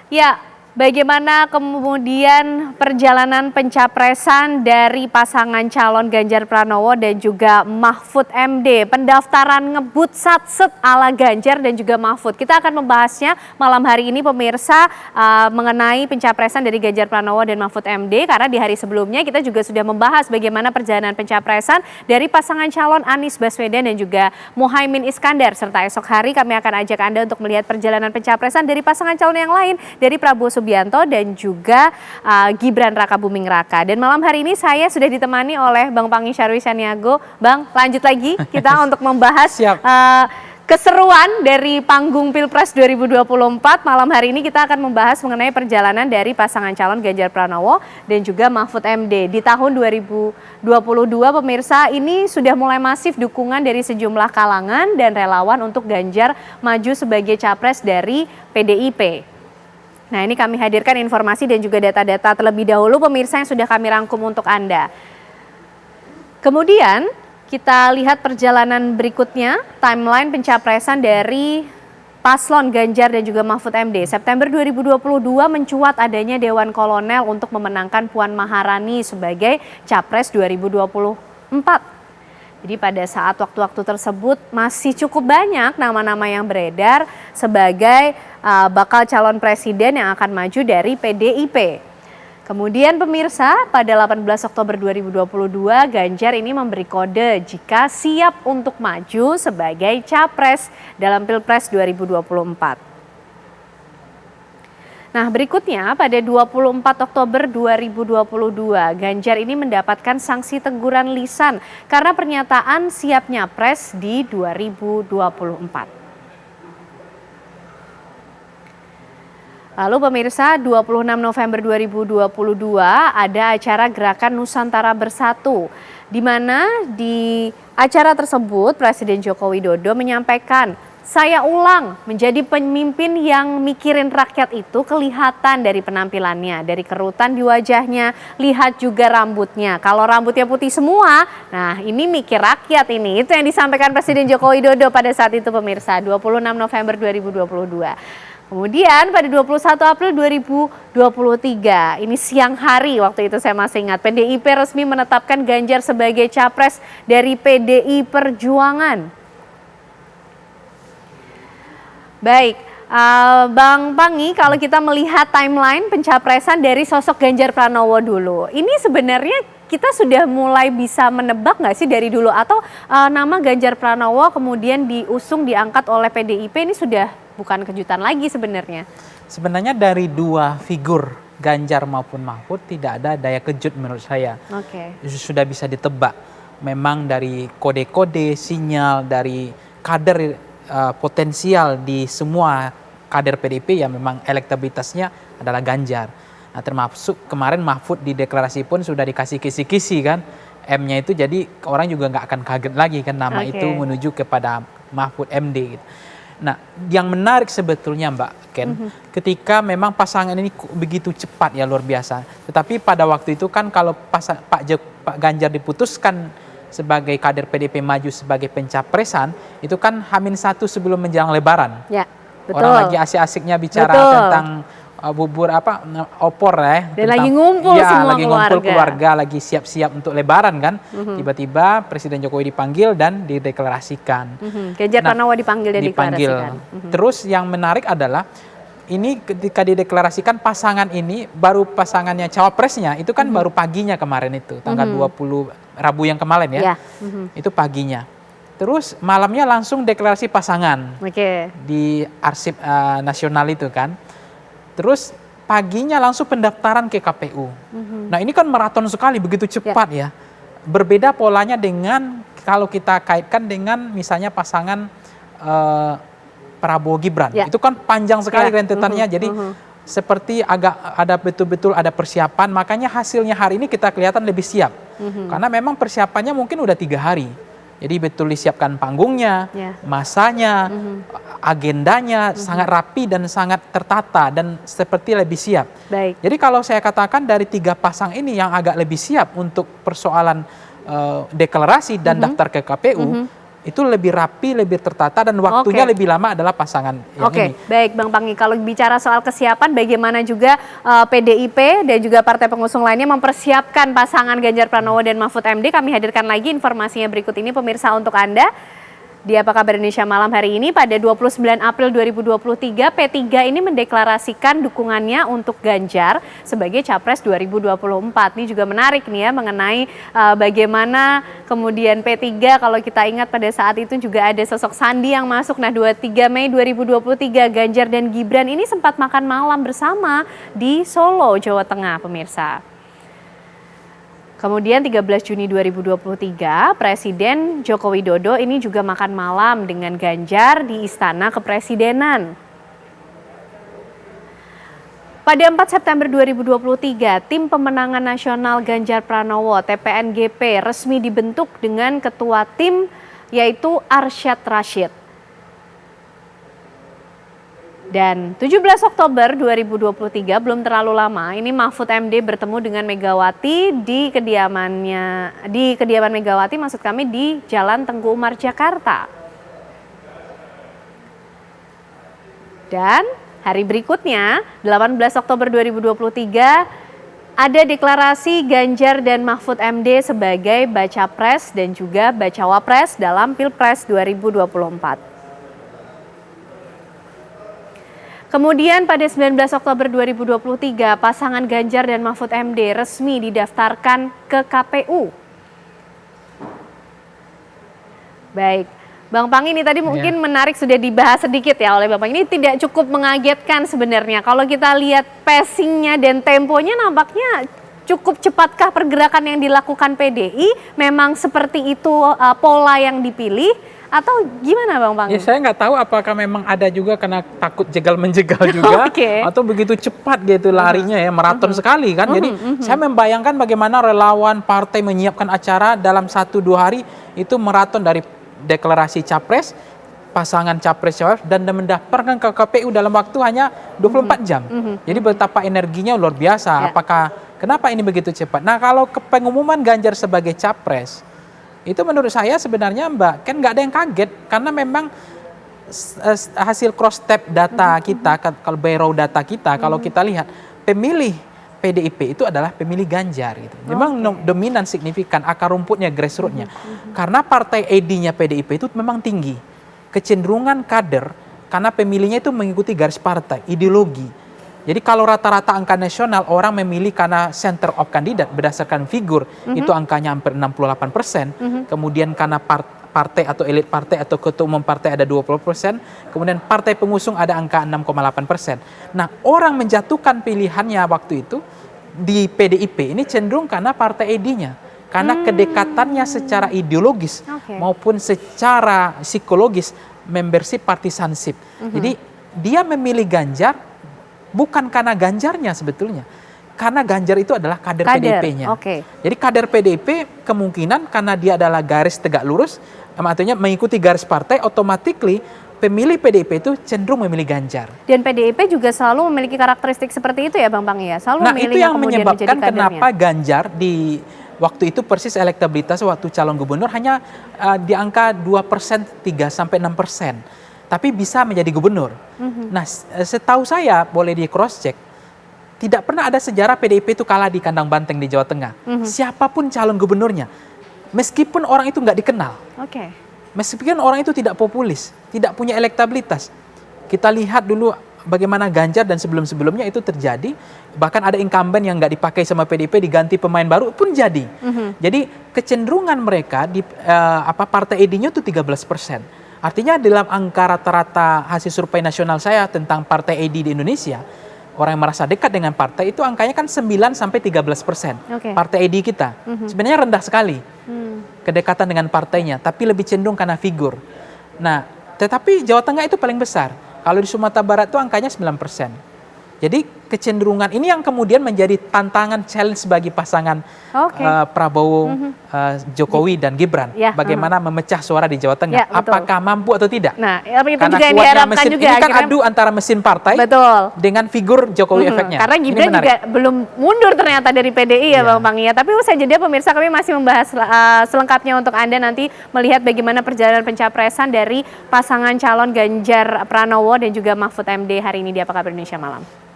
Ya, bagaimana kemudian perjalanan pencapresan dari pasangan calon Ganjar Pranowo dan juga Mahfud MD? Pendaftaran ngebut satset ala Ganjar dan juga Mahfud. Kita akan membahasnya malam hari ini pemirsa mengenai pencapresan dari Ganjar Pranowo dan Mahfud MD. Karena di hari sebelumnya kita juga sudah membahas bagaimana perjalanan pencapresan dari pasangan calon Anies Baswedan dan juga Muhaimin Iskandar. Serta esok hari kami akan ajak Anda untuk melihat perjalanan pencapresan dari pasangan calon yang lain, dari Prabowo Subianto dan juga Gibran Rakabuming Raka. Dan malam hari ini saya sudah ditemani oleh Bang Panggi Syarwi Caniago. Bang, lanjut lagi kita untuk membahas keseruan dari panggung Pilpres 2024. Malam hari ini kita akan membahas mengenai perjalanan dari pasangan calon Ganjar Pranowo dan juga Mahfud MD. Di tahun 2022 pemirsa, ini sudah mulai masif dukungan dari sejumlah kalangan dan relawan untuk Ganjar maju sebagai capres dari PDIP. Nah, ini kami hadirkan informasi dan juga data-data terlebih dahulu pemirsa yang sudah kami rangkum untuk Anda. Kemudian kita lihat perjalanan berikutnya, timeline pencapresan dari paslon Ganjar dan juga Mahfud MD. September 2022 mencuat adanya Dewan Kolonel untuk memenangkan Puan Maharani sebagai capres 2024. Jadi pada saat waktu-waktu tersebut masih cukup banyak nama-nama yang beredar sebagai bakal calon presiden yang akan maju dari PDIP. Kemudian pemirsa, pada 18 Oktober 2022 Ganjar ini memberi kode jika siap untuk maju sebagai capres dalam Pilpres 2024. Nah, berikutnya pada 24 Oktober 2022, Ganjar ini mendapatkan sanksi teguran lisan karena pernyataan siap nyapres di 2024. Lalu pemirsa, 26 November 2022 ada acara Gerakan Nusantara Bersatu, di mana di acara tersebut Presiden Joko Widodo menyampaikan, "Saya ulang, menjadi pemimpin yang mikirin rakyat itu kelihatan dari penampilannya, dari kerutan di wajahnya, lihat juga rambutnya. Kalau rambutnya putih semua, nah ini mikir rakyat ini." Itu yang disampaikan Presiden Joko Widodo pada saat itu pemirsa, 26 November 2022. Kemudian pada 21 April 2023, ini siang hari waktu itu saya masih ingat, PDIP resmi menetapkan Ganjar sebagai capres dari PDI Perjuangan. Baik, Bang Panggi, kalau kita melihat timeline pencapresan dari sosok Ganjar Pranowo dulu, ini sebenarnya kita sudah mulai bisa menebak nggak sih dari dulu, atau nama Ganjar Pranowo kemudian diusung diangkat oleh PDIP ini sudah bukan kejutan lagi sebenarnya? Sebenarnya dari dua figur Ganjar maupun Mahfud tidak ada daya kejut menurut saya. Sudah bisa ditebak. Memang dari kode-kode, sinyal dari kader potensial di semua kader PDIP yang memang elektabilitasnya adalah Ganjar. Nah, termasuk kemarin Mahfud di deklarasi pun sudah dikasih kisi-kisi kan, M-nya itu, jadi orang juga nggak akan kaget lagi kan nama itu menuju kepada Mahfud MD gitu. Nah, yang menarik sebetulnya Mbak Ken, ketika memang pasangan ini begitu cepat ya, luar biasa. Tetapi pada waktu itu kan kalau Pak Ganjar diputuskan sebagai kader PDIP maju sebagai pencapresan, itu kan H-1 sebelum menjelang Lebaran. Ya, betul. Orang lagi asik-asiknya bicara tentang bubur opor ya. Dan lagi ngumpul semua lagi ngumpul keluarga, lagi siap-siap untuk Lebaran kan. Tiba-tiba Presiden Jokowi dipanggil dan dideklarasikan. Ganjar Pranowo dipanggil dan dideklarasikan. Terus yang menarik adalah ini ketika dideklarasikan pasangan ini, baru pasangannya cawapresnya itu kan baru paginya kemarin itu, tanggal 20 Rabu yang kemarin ya. Itu paginya. Terus malamnya langsung deklarasi pasangan di arsip nasional itu kan. Terus paginya langsung pendaftaran ke KPU. Nah, ini kan maraton sekali, begitu cepat ya. Berbeda polanya dengan kalau kita kaitkan dengan misalnya pasangan Prabowo Gibran. Itu kan panjang sekali rentetannya. Jadi seperti agak ada betul-betul ada persiapan. Makanya hasilnya hari ini kita kelihatan lebih siap. Karena memang persiapannya mungkin udah 3 hari. Jadi betul disiapkan panggungnya, masanya, agendanya sangat rapi dan sangat tertata dan seperti lebih siap. Jadi kalau saya katakan dari 3 pasang ini yang agak lebih siap untuk persoalan deklarasi dan daftar ke KPU, itu lebih rapi, lebih tertata, dan waktunya lebih lama adalah pasangan yang ini. Baik Bang Panggi, kalau bicara soal kesiapan, bagaimana juga PDIP dan juga partai pengusung lainnya mempersiapkan pasangan Ganjar Pranowo dan Mahfud MD? Kami hadirkan lagi informasinya berikut ini pemirsa untuk Anda. Di Apa Kabar Indonesia Malam hari ini pada 29 April 2023, P3 ini mendeklarasikan dukungannya untuk Ganjar sebagai Capres 2024. Ini juga menarik nih ya mengenai bagaimana kemudian P3, kalau kita ingat pada saat itu juga ada sosok Sandi yang masuk. Nah 23 Mei 2023 Ganjar dan Gibran ini sempat makan malam bersama di Solo, Jawa Tengah pemirsa. Kemudian 13 Juni 2023, Presiden Joko Widodo ini juga makan malam dengan Ganjar di Istana Kepresidenan. Pada 4 September 2023, Tim Pemenangan Nasional Ganjar Pranowo (TPNGP) resmi dibentuk dengan ketua tim yaitu Arsyad Rashid. Dan 17 Oktober 2023, belum terlalu lama, ini Mahfud MD bertemu dengan Megawati di kediaman Megawati, maksud kami di Jalan Tengku Umar, Jakarta. Dan hari berikutnya, 18 Oktober 2023, ada deklarasi Ganjar dan Mahfud MD sebagai Baca Pres dan juga Bacawa Pres dalam Pilpres 2024. Kemudian pada 19 Oktober 2023, pasangan Ganjar dan Mahfud MD resmi didaftarkan ke KPU. Baik, Bang Panggi ini tadi mungkin menarik, sudah dibahas sedikit ya oleh Bang Panggi. Ini tidak cukup mengagetkan sebenarnya. Kalau kita lihat pacingnya dan temponya nampaknya cukup cepatkah pergerakan yang dilakukan PDI? Memang seperti itu pola yang dipilih? Atau gimana Bang Panggi? Ya saya nggak tahu apakah memang ada juga karena takut jegal-menjegal juga, atau begitu cepat gitu larinya ya, maraton sekali kan. Jadi saya membayangkan bagaimana relawan partai menyiapkan acara dalam 1-2 hari itu maraton dari deklarasi capres, pasangan capres-cawapres, dan mendaftarkan ke KPU dalam waktu hanya 24 jam. Jadi betapa energinya luar biasa. Kenapa ini begitu cepat? Nah kalau pengumuman Ganjar sebagai capres, itu menurut saya sebenarnya Mbak, kan nggak ada yang kaget karena memang hasil cross step data kita, kalau bureau data kita, kalau kita lihat pemilih PDIP itu adalah pemilih Ganjar gitu. Memang dominan signifikan, akar rumputnya, grassroots-nya. Karena partai ID-nya PDIP itu memang tinggi. Kecenderungan kader karena pemilihnya itu mengikuti garis partai, ideologi. Jadi kalau rata-rata angka nasional orang memilih karena center of candidate berdasarkan figur, itu angkanya hampir 68%. Kemudian karena partai atau elit partai atau ketua umum partai ada 20%. Kemudian partai pengusung ada angka 6,8%. Nah orang menjatuhkan pilihannya waktu itu di PDIP ini cenderung karena partai ID-nya. Karena kedekatannya secara ideologis maupun secara psikologis, membership, partisanship. Jadi dia memilih Ganjar bukan karena Ganjarnya sebetulnya, karena Ganjar itu adalah kader PDIP-nya. Jadi kader PDIP kemungkinan karena dia adalah garis tegak lurus, artinya mengikuti garis partai, automatically pemilih PDIP itu cenderung memilih Ganjar. Dan PDIP juga selalu memiliki karakteristik seperti itu ya Bang Panggi ya? Selalu itu yang menyebabkan kenapa Ganjar di waktu itu persis elektabilitas waktu calon gubernur hanya di angka 2%, 3-6%. Tapi bisa menjadi gubernur. Nah, setahu saya, boleh di cross check, tidak pernah ada sejarah PDIP itu kalah di kandang banteng di Jawa Tengah. Siapapun calon gubernurnya, meskipun orang itu nggak dikenal, meskipun orang itu tidak populis, tidak punya elektabilitas. Kita lihat dulu bagaimana Ganjar dan sebelum-sebelumnya itu terjadi, bahkan ada incumbent yang nggak dipakai sama PDIP diganti pemain baru pun jadi. Jadi kecenderungan mereka di partai ID-nya itu 13%. Artinya dalam angka rata-rata hasil survei nasional saya tentang partai ID di Indonesia, orang yang merasa dekat dengan partai itu angkanya kan 9-13%. Partai ID kita sebenarnya rendah sekali kedekatan dengan partainya, tapi lebih cenderung karena figur. Nah, tetapi Jawa Tengah itu paling besar. Kalau di Sumatera Barat itu angkanya 9%. Jadi kecenderungan ini yang kemudian menjadi tantangan challenge bagi pasangan Prabowo, Jokowi dan Gibran. Bagaimana memecah suara di Jawa Tengah? Apakah mampu atau tidak? Nah, itu karena juga yang kuatnya diharapkan mesin juga. Ini kan adu antara mesin partai dengan figur Jokowi efeknya. Karena Gibran juga belum mundur ternyata dari PDI ya Bang Pangi ya. Tapi usai jeda pemirsa, kami masih membahas selengkapnya untuk Anda nanti melihat bagaimana perjalanan pencapresan dari pasangan calon Ganjar Pranowo dan juga Mahfud MD hari ini di Apa Kabar Indonesia Malam.